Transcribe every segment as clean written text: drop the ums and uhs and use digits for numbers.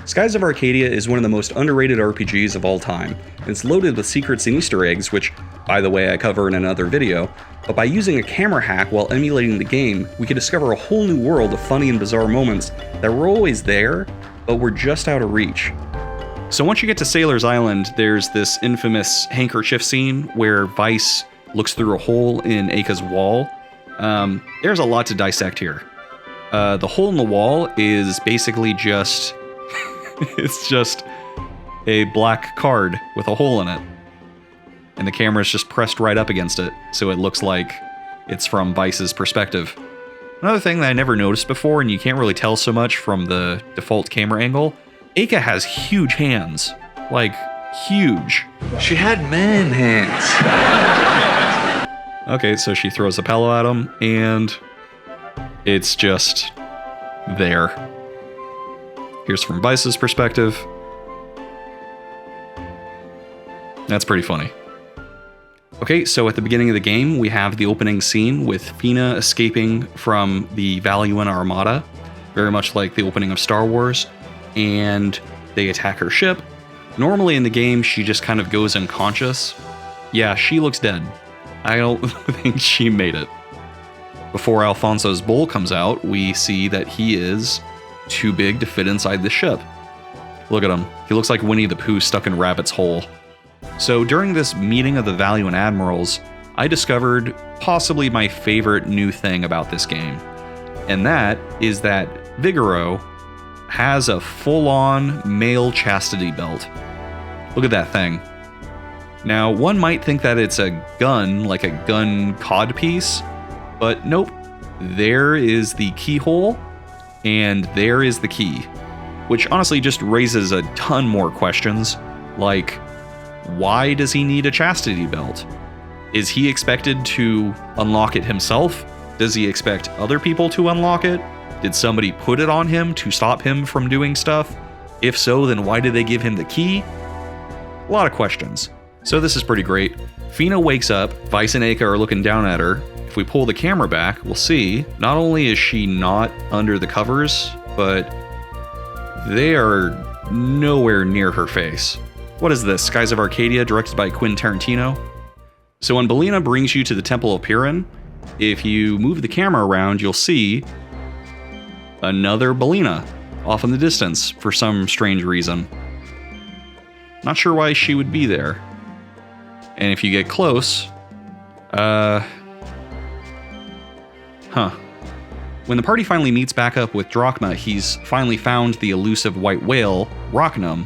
Skies of Arcadia is one of the most underrated RPGs of all time, and it's loaded with secrets and Easter eggs, which, by the way, I cover in another video, but by using a camera hack while emulating the game, we could discover a whole new world of funny and bizarre moments that were always there, but were just out of reach. So once you get to Sailor's Island, there's this infamous handkerchief scene where Vyse looks through a hole in Aika's wall. There's a lot to dissect here. The hole in the wall is basically just... it's just a black card with a hole in it. And the camera's just pressed right up against it, so it looks like it's from Vyse's perspective. Another thing that I never noticed before, and you can't really tell so much from the default camera angle, Aika has huge hands. Like, huge. She had man hands. Okay, so she throws a pillow at him, and it's just there. Here's from Vyse's perspective. That's pretty funny. Okay, so at the beginning of the game, we have the opening scene with Fina escaping from the Valuan Armada, very much like the opening of Star Wars, and they attack her ship. Normally in the game, she just kind of goes unconscious. Yeah, she looks dead. I don't think she made it. Before Alfonso's bowl comes out, we see that he is too big to fit inside the ship. Look at him. He looks like Winnie the Pooh stuck in Rabbit's hole. So during this meeting of the Valuan Admirals, I discovered possibly my favorite new thing about this game. And that is that Vigoro has a full-on male chastity belt. Look at that thing. Now, one might think that it's a gun, like a gun codpiece, but nope. There is the keyhole, and there is the key, which honestly just raises a ton more questions, like, why does he need a chastity belt? Is he expected to unlock it himself? Does he expect other people to unlock it? Did somebody put it on him to stop him from doing stuff? If so, then why did they give him the key? A lot of questions. So this is pretty great. Fina wakes up, Vyse and Aika are looking down at her. If we pull the camera back, we'll see, not only is she not under the covers, but they are nowhere near her face. What is this, Skies of Arcadia, directed by Quentin Tarantino? So when Belina brings you to the Temple of Piran, if you move the camera around, you'll see another Belina off in the distance for some strange reason. Not sure why she would be there. And if you get close, When the party finally meets back up with Drachma, he's finally found the elusive white whale, Rockinum,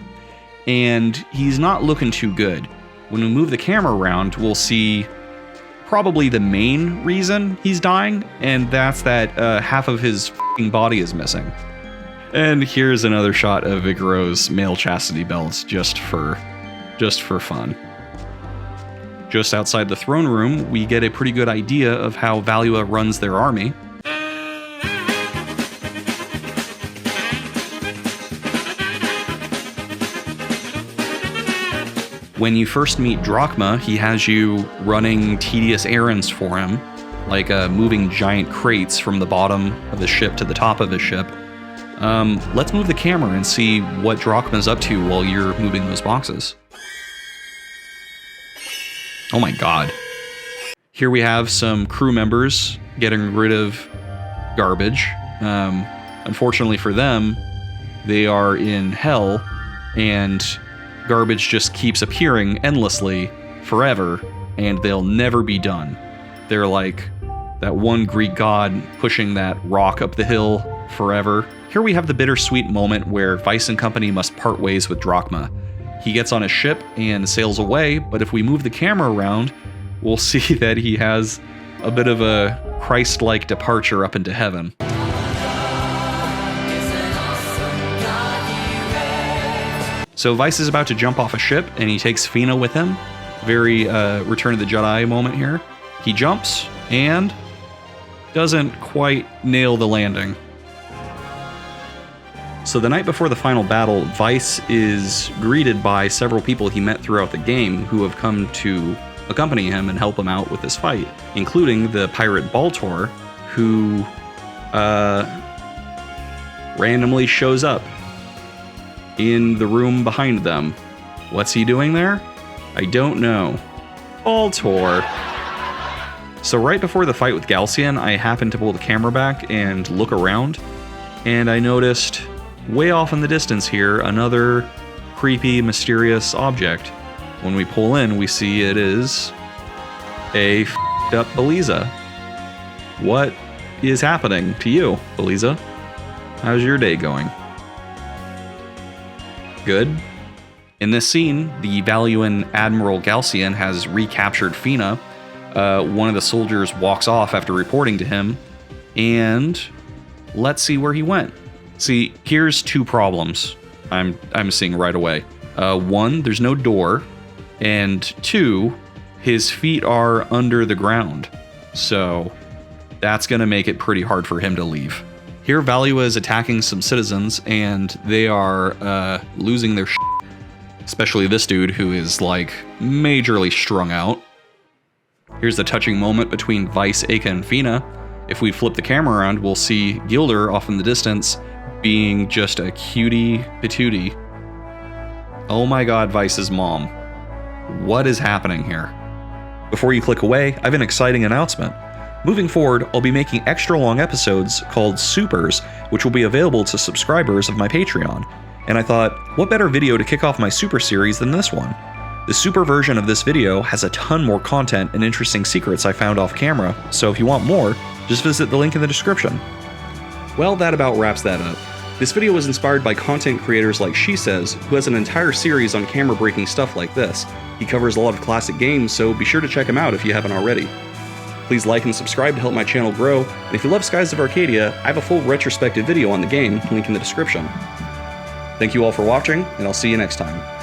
and he's not looking too good. When we move the camera around, we'll see probably the main reason he's dying, and that's that half of his f***ing body is missing. And here's another shot of Vigoro's male chastity belts just for fun. Just outside the throne room, we get a pretty good idea of how Valua runs their army. When you first meet Drachma, he has you running tedious errands for him, like moving giant crates from the bottom of the ship to the top of his ship. Let's move the camera and see what Drachma's up to while you're moving those boxes. Oh my god. Here we have some crew members getting rid of garbage. Unfortunately for them, they are in hell, and garbage just keeps appearing endlessly forever, and they'll never be done. They're like that one Greek god pushing that rock up the hill forever. Here we have the bittersweet moment where Vyse and company must part ways with Drachma. He gets on a ship and sails away, but if we move the camera around, we'll see that he has a bit of a Christ-like departure up into heaven. So Vyse is about to jump off a ship, and he takes Fina with him. Very Return of the Jedi moment here. He jumps, and doesn't quite nail the landing. So the night before the final battle, Vyse is greeted by several people he met throughout the game who have come to accompany him and help him out with this fight, including the pirate Baltor, who randomly shows up. in the room behind them. What's he doing there? I don't know. Baltor. So right before the fight with Galcian, I happened to pull the camera back and look around, and I noticed way off in the distance here another creepy, mysterious object. When we pull in, we see it is a f***ed up Beliza. What is happening to you, Beliza? How's your day going? Good. In this scene, the Valuan Admiral Galcian has recaptured Fina. One of the soldiers walks off after reporting to him, and let's see where he went. See, here's two problems I'm seeing right away. One, there's no door, and two, his feet are under the ground. So that's gonna make it pretty hard for him to leave. Here, Valua is attacking some citizens, and they are losing their shit. Especially this dude who is like majorly strung out. Here's the touching moment between Vyse, Aika, and Fina. If we flip the camera around, we'll see Gilder off in the distance being just a cutie patootie. Oh my god, Vyse's mom. What is happening here? Before you click away, I have an exciting announcement. Moving forward, I'll be making extra long episodes called Supers, which will be available to subscribers of my Patreon. And I thought, what better video to kick off my Super series than this one? The Super version of this video has a ton more content and interesting secrets I found off camera, so if you want more, just visit the link in the description. Well, that about wraps that up. This video was inspired by content creators like Shesez, who has an entire series on camera-breaking stuff like this. He covers a lot of classic games, so be sure to check him out if you haven't already. Please like and subscribe to help my channel grow, and if you love Skies of Arcadia, I have a full retrospective video on the game, link in the description. Thank you all for watching, and I'll see you next time.